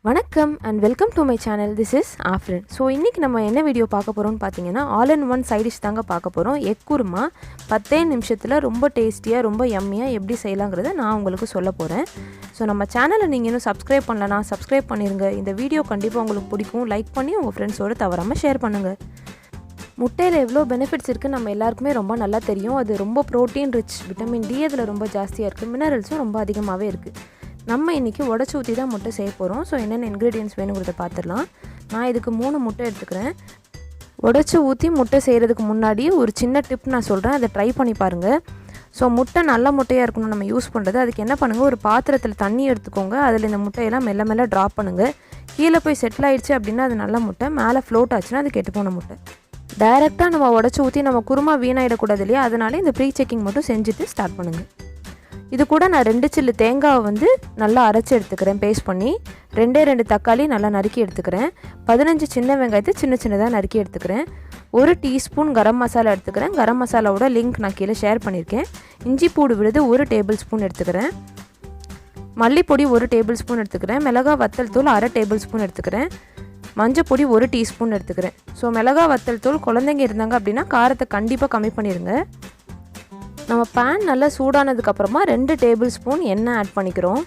வணக்கம் and welcome to my channel. This is Aafrin. So இன்னைக்கு நம்ம என்ன வீடியோ பார்க்க போறோம்னு பாத்தீங்கன்னா all in one side dish தாங்க பார்க்க போறோம். எக் குருமா 10 நிமிஷத்துல ரொம்ப டேஸ்டியா ரொம்ப யம்மியா எப்படி செய்யலாம்ங்கறத நான் உங்களுக்கு சொல்ல போறேன். சோ நம்ம சேனலை நீங்க இன்னும் சப்ஸ்கிரைப் பண்ணலனா சப்ஸ்கிரைப் பண்ணிருங்க. இந்த வீடியோ கண்டிப்பா உங்களுக்கு பிடிக்கும். லைக் பண்ணி உங்க ஃப்ரெண்ட்ஸோட தவறாம ஷேர் பண்ணுங்க. முட்டையில எவ்ளோ பெனிஃபிட்ஸ் இருக்கு நம்ம எல்லாருக்குமே ரொம்ப நல்லா தெரியும். அது ரொம்ப புரோட்டீன் ரிச், விட்டமின் டி அதுல ரொம்ப ஜாஸ்தியா இருக்கு. மினரல்ஸும் ரொம்ப அதிகமாவே இருக்கு. நம்ம இன்னைக்கு உடைச்சு ஊத்தி தான் முட்டை செய்ய போறோம். சோ என்னென்ன இன்கிரிடியன்ட்ஸ் வேணும்ங்கறத பாத்துறலாம். நான் இதுக்கு 3 முட்டை எடுத்துக்கிறேன். உடைச்சு ஊத்தி முட்டை செய்யிறதுக்கு முன்னாடி ஒரு சின்ன டிப் நான் சொல்றேன். அதை ட்ரை பண்ணி பாருங்க. சோ முட்டை நல்ல முட்டையா இருக்கணும் நம்ம யூஸ் பண்றது. அதுக்கு என்ன பண்ணுங்க, ஒரு பாத்திரத்துல தண்ணி எடுத்துக்கோங்க. அதுல இந்த முட்டையெல்லாம் மெல்ல மெல்ல டிராப் பண்ணுங்க. கீழ போய் செட்டில் ஆயிடுச்சு அப்படினா அது நல்ல முட்டை. மேலே ஃப்ளோட் ஆச்சுனா அது கெட்டு போன முட்டை. டைரக்ட்டா நம்ம உடைச்சு ஊத்தி நம்ம குருமா வீணாயிட கூடாது இல்லையா? அதனால இந்த ப்ரீ செக்கிங் மட்டும் செஞ்சுட்டு ஸ்டார்ட் பண்ணுங்க. இது கூட நான் 2 சில்லு தேங்காவை வந்து நல்லா அரைச்சு எடுத்துக்கிறேன் பேஸ்ட் பண்ணி. 2 தக்காளி நல்லா நறுக்கி எடுத்துக்கிறேன். 15 சின்ன வெங்காயத்தை சின்ன சின்னதாக நறுக்கி எடுத்துக்கிறேன். 1 டீஸ்பூன் கரம் மசாலா எடுத்துக்கிறேன். கரம் மசாலாவோட லிங்க் நான் கீழே ஷேர் பண்ணியிருக்கேன். இஞ்சி பூடு விழுது 1 டேபிள் ஸ்பூன் எடுத்துக்கிறேன். மல்லிப்பொடி 1 டேபிள் ஸ்பூன் எடுத்துக்கிறேன். மிளகாய் வத்தல் தூள் 1/2 டேபிள் ஸ்பூன் எடுத்துக்கிறேன். மஞ்சள் பொடி 1 டீஸ்பூன் எடுத்துக்கிறேன். ஸோ மிளகாய் வத்தல் தூள் குழந்தைங்க இருந்தாங்க அப்படின்னா காரத்தை கண்டிப்பாக கம்மி பண்ணிடுங்க. நம்ம பேன் நல்லா சூடானதுக்கப்புறமா 2 டேபிள் ஸ்பூன் எண்ணெய் ஆட் பண்ணிக்கிறோம்.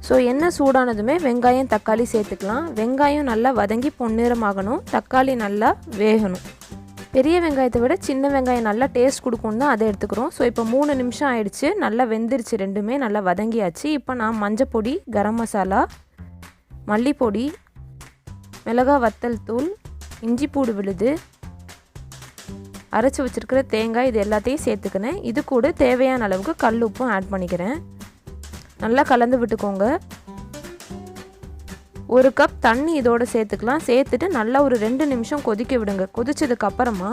ஸோ எண்ணெய் சூடானதுமே வெங்காயம் தக்காளி சேர்த்துக்கலாம். வெங்காயம் நல்லா வதங்கி பொன்னிறமாகணும். தக்காளி நல்லா வேகணும். பெரிய வெங்காயத்தை விட சின்ன வெங்காயம் நல்லா டேஸ்ட் கொடுக்கும்னு தான் அதை எடுத்துக்கிறோம். ஸோ இப்போ 3 நிமிஷம் ஆயிடுச்சு. நல்லா வெந்துருச்சு, ரெண்டுமே நல்லா வதங்கியாச்சு. இப்போ நான் மஞ்சள் பொடி, கரம் மசாலா, மல்லிப்பொடி, மிளகாய் வத்தல் தூள், இஞ்சி பூடு விழுது, அரைச்சி வச்சுருக்கிற தேங்காய் இது எல்லாத்தையும் சேர்த்துக்கிறேன். இது கூட தேவையான அளவுக்கு கல் உப்பும் ஆட் பண்ணிக்கிறேன். நல்லா கலந்து விட்டுக்கோங்க. 1 கப் தண்ணி இதோட சேர்த்துக்கலாம். சேர்த்துட்டு நல்லா ஒரு 2 நிமிஷம் கொதிக்க விடுங்க. கொதிச்சதுக்கப்புறமா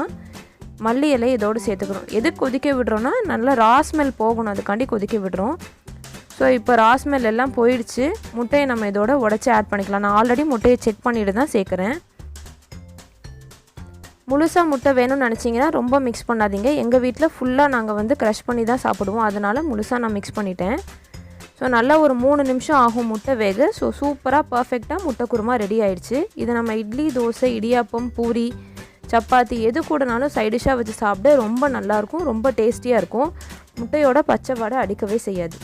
மல்லி இலை இதோடு சேர்த்துக்கிறோம். எதுக்கு கொதிக்க விடுறோன்னா நல்லா ராஸ்மெல் போகணும், அதுக்காண்டி கொதிக்க விடுறோம். ஸோ இப்போ ராஸ்மெல் எல்லாம் போயிடுச்சு. முட்டையை நம்ம இதோட உடச்சி ஆட் பண்ணிக்கலாம். நான் ஆல்ரெடி முட்டையை செக் பண்ணிட்டு தான் சேர்க்குறேன். முழுசாக முட்டை வேணும்னு நினச்சிங்கன்னா ரொம்ப மிக்ஸ் பண்ணாதீங்க. எங்கள் வீட்டில் ஃபுல்லாக நாங்கள் வந்து க்ரஷ் பண்ணி தான் சாப்பிடுவோம். அதனால் முழுசாக நான் மிக்ஸ் பண்ணிட்டேன். ஸோ நல்லா ஒரு 3 நிமிஷம் ஆகும் முட்டை வேக. ஸோ சூப்பராக பர்ஃபெக்டாக முட்டை குருமா ரெடி ஆயிடுச்சு. இதை நம்ம இட்லி, தோசை, இடியாப்பம், பூரி, சப்பாத்தி எது கூடனாலும் சைடிஷாக வச்சு சாப்பிட ரொம்ப நல்லாயிருக்கும். ரொம்ப டேஸ்டியாக இருக்கும். முட்டையோட பச்சை வாடை அடிக்கவே செய்யாது.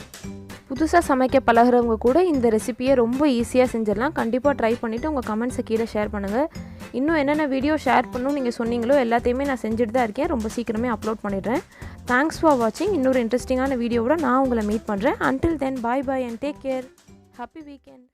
புதுசாக சமைக்க பழகிறவங்க கூட இந்த ரெசிப்பியை ரொம்ப ஈஸியாக செஞ்சிடலாம். கண்டிப்பாக ட்ரை பண்ணிவிட்டு உங்கள் கமெண்ட்ஸை கீழே ஷேர் பண்ணுங்கள். இன்னும் என்னென்ன வீடியோ ஷேர் பண்ணணும் நீங்கள் சொன்னீங்களோ எல்லாத்தையுமே நான் செஞ்சுட்டு தான் இருக்கேன். ரொம்ப சீக்கிரமே அப்லோட் பண்ணிடுறேன். தேங்க்ஸ் ஃபார் வாட்சிங். இன்னொரு இன்ட்ரெஸ்டிங்கான வீடியோவோட நான் உங்களை மீட் பண்ணுறேன். Until then bye bye and take care. Happy weekend.